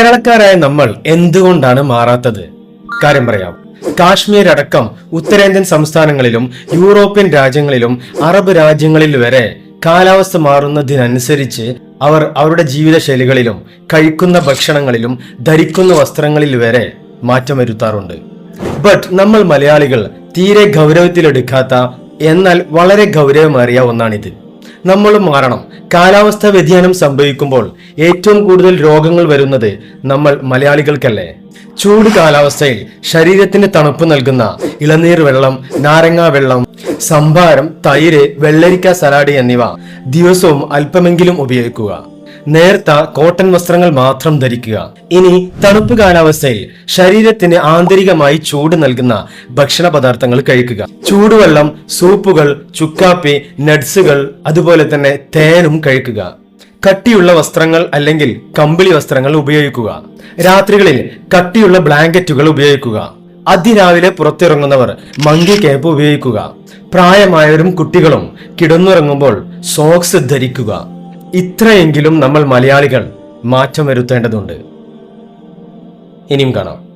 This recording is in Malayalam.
കേരളക്കാരായ നമ്മൾ എന്തുകൊണ്ടാണ് മാറാത്തത്? കാര്യം പറയാം. കാശ്മീർ അടക്കം ഉത്തരേന്ത്യൻ സംസ്ഥാനങ്ങളിലും യൂറോപ്യൻ രാജ്യങ്ങളിലും അറബ് രാജ്യങ്ങളിൽ വരെ കാലാവസ്ഥ മാറുന്നതിനനുസരിച്ച് അവർ അവരുടെ ജീവിതശൈലികളിലും കഴിക്കുന്ന ഭക്ഷണങ്ങളിലും ധരിക്കുന്ന വസ്ത്രങ്ങളിൽ വരെ മാറ്റം വരുത്താറുണ്ട്. ബട്ട് നമ്മൾ മലയാളികൾ തീരെ ഗൗരവത്തിലെടുക്കാത്ത എന്നാൽ വളരെ ഗൗരവമേറിയ ഒന്നാണിത്. നമ്മളും മാറണം. കാലാവസ്ഥാ വ്യതിയാനം സംഭവിക്കുമ്പോൾ ഏറ്റവും കൂടുതൽ രോഗങ്ങൾ വരുന്നത് നമ്മൾ മലയാളികൾക്കല്ലേ? ചൂട് കാലാവസ്ഥയിൽ ശരീരത്തിന് തണുപ്പ് നൽകുന്ന ഇളനീർ വെള്ളം, നാരങ്ങാ വെള്ളം, സംഭാരം, തൈര്, വെള്ളരിക്ക സലാഡ് എന്നിവ ദിവസവും അല്പമെങ്കിലും ഉപയോഗിക്കുക. നേർത്ത കോട്ടൺ വസ്ത്രങ്ങൾ മാത്രം ധരിക്കുക. ഇനി തണുപ്പ് കാലാവസ്ഥയിൽ ശരീരത്തിന് ആന്തരികമായി ചൂട് നൽകുന്ന ഭക്ഷണ പദാർത്ഥങ്ങൾ കഴിക്കുക. ചൂടുവെള്ളം, സൂപ്പുകൾ, ചുക്കാപ്പി, നട്സുകൾ, അതുപോലെ തന്നെ തേനും കഴിക്കുക. കട്ടിയുള്ള വസ്ത്രങ്ങൾ അല്ലെങ്കിൽ കമ്പിളി വസ്ത്രങ്ങൾ ഉപയോഗിക്കുക. രാത്രികളിൽ കട്ടിയുള്ള ബ്ലാങ്കറ്റുകൾ ഉപയോഗിക്കുക. അതിരാവിലെ പുറത്തിറങ്ങുന്നവർ മങ്കി ക്യാപ്പ് ഉപയോഗിക്കുക. പ്രായമായവരും കുട്ടികളും കിടന്നുറങ്ങുമ്പോൾ സോക്സ് ധരിക്കുക. ഇത്രയെങ്കിലും നമ്മൾ മലയാളികൾ മാറ്റം വരുത്തേണ്ടതുണ്ട്. ഇനിയും കാണാം.